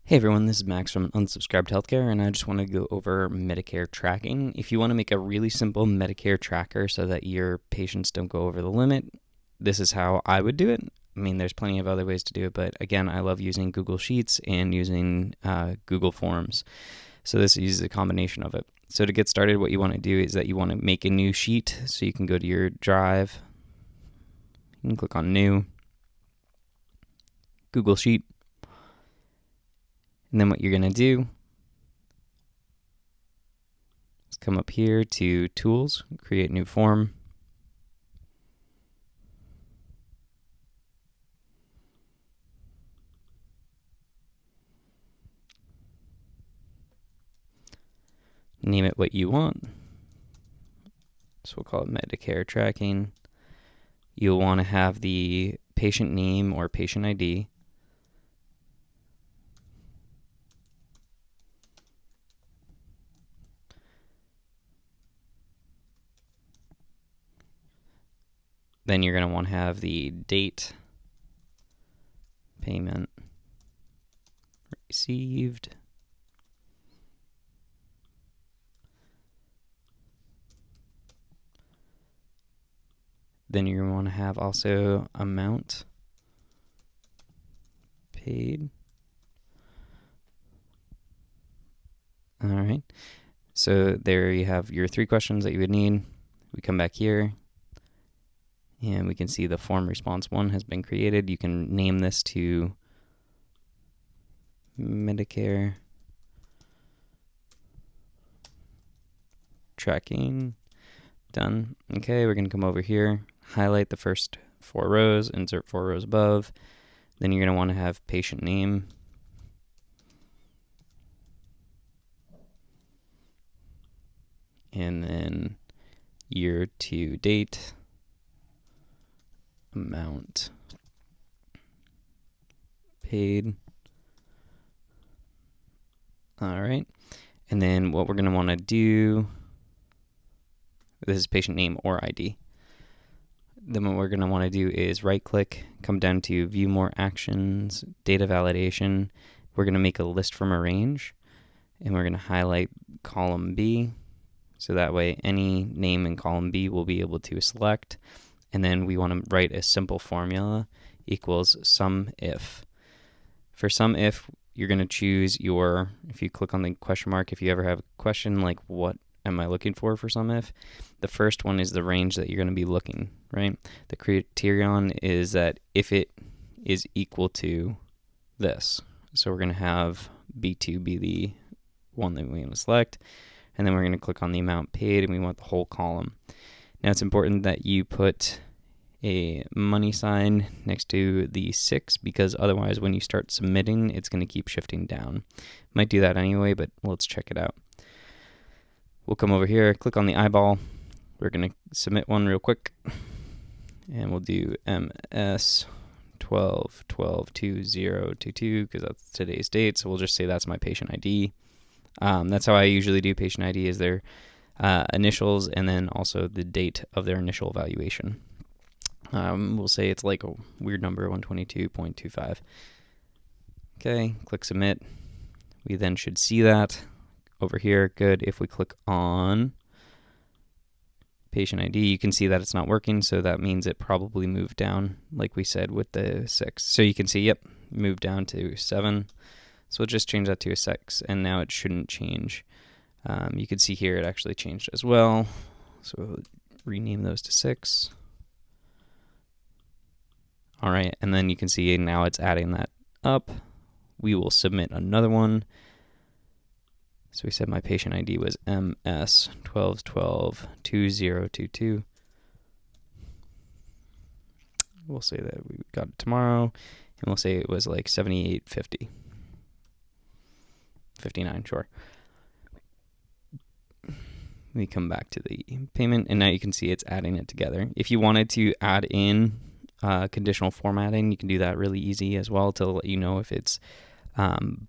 Hey everyone, this is Max from Unsubscribed Healthcare, and I just want to go over Medicare tracking. If you want to make a really simple Medicare tracker so that your patients don't go over the limit, this is how I would do it. I mean, there's plenty of other ways to do it, but again, I love using Google Sheets and using Google Forms. So this uses a combination of it. So to get started, what you want to do is that you want to make a new sheet. So you can go to your Drive, you can click on New, Google Sheet. And then what you're going to do is come up here to Tools, Create New Form. Name it what you want. So we'll call it Medicare Tracking. You'll want to have the patient name or patient ID. Then you're going to want to have the date, payment received, then you're going to want to have also amount paid. All right. So there you have your 3 questions that you would need. We come back here, and we can see the form response 1 has been created. You can name this to Medicare Tracking. Done. Okay, we're going to come over here, highlight the first 4 rows, insert 4 rows above. Then you're going to want to have patient name. And then year to date, amount paid. All right. And then what we're going to want to do, this is patient name or ID. Then what we're going to want to do is right click, come down to view more actions, data validation. We're going to make a list from a range, and we're going to highlight column B. So that way any name in column B will be able to select. And then we want to write a simple formula equals sum if. For sum if, you're going to choose your, if you click on the question mark, if you ever have a question like what am I looking for sum if, the first one is the range that you're going to be looking, right? The criterion is that if it is equal to this. So we're going to have B2 be the one that we want to select. And then we're going to click on the amount paid, and we want the whole column. Now it's important that you put a money sign next to the 6, because otherwise when you start submitting, it's going to keep shifting down. Might do that anyway, but let's check it out. We'll come over here, click on the eyeball. We're going to submit one real quick, and we'll do MS 12/12/2022 because that's today's date. So we'll just say that's my patient ID. That's how I usually do patient ID, is their initials and then also the date of their initial evaluation. We'll say it's like a weird number, 122.25. Okay, click submit. We then should see that over here. Good. If we click on patient ID, you can see that it's not working, so that means it probably moved down like we said with the 6. So you can see, yep, moved down to 7. So we'll just change that to a 6, and now it shouldn't change. You can see here it actually changed as well. So we'll rename those to 6. All right, and then you can see now it's adding that up. We will submit another one. So we said my patient ID was MS 12/12/2022. We'll say that we got it tomorrow, and we'll say it was like 78.50. 59, sure. We come back to the payment, and now you can see it's adding it together. If you wanted to add in conditional formatting, you can do that really easy as well to let you know if it's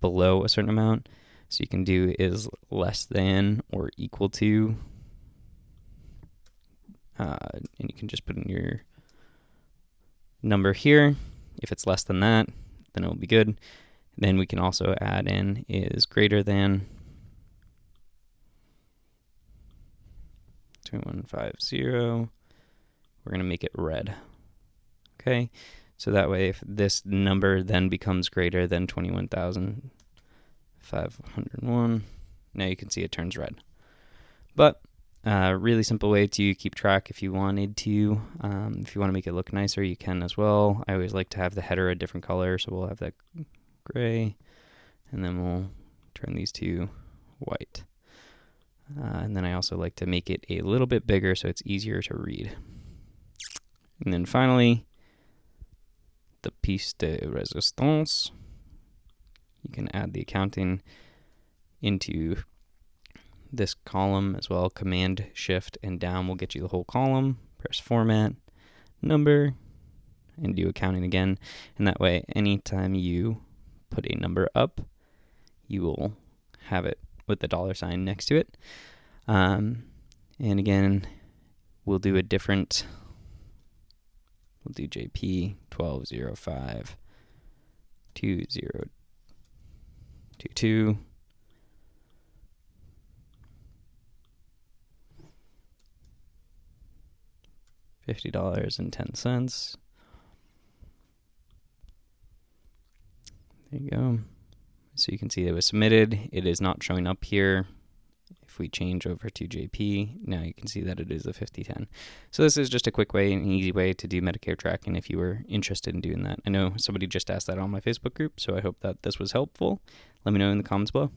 below a certain amount. So you can do is less than or equal to, and you can just put in your number here. If it's less than that, then it will be good. Then we can also add in is greater than 2150. We're going to make it red. Okay, so that way if this number then becomes greater than 21,501, now you can see it turns red. But really simple way to keep track if you wanted to. If you want to make it look nicer, you can as well. I always like to have the header a different color, so we'll have that gray, and then we'll turn these to white. And then I also like to make it a little bit bigger so it's easier to read. And then finally, the piece de resistance. You can add the accounting into this column as well. Command, Shift, and down will get you the whole column. Press Format, Number, and do accounting again. And that way, anytime you put a number up, you will have it with the $ next to it. And again, we'll do a different, we'll do JP 1205 2022 $50.10. There you go. So you can see it was submitted. It is not showing up here. If we change over to JP, now you can see that it is a 5010. So this is just a quick way and easy way to do Medicare tracking if you were interested in doing that. I know somebody just asked that on my Facebook group, so I hope that this was helpful. Let me know in the comments below.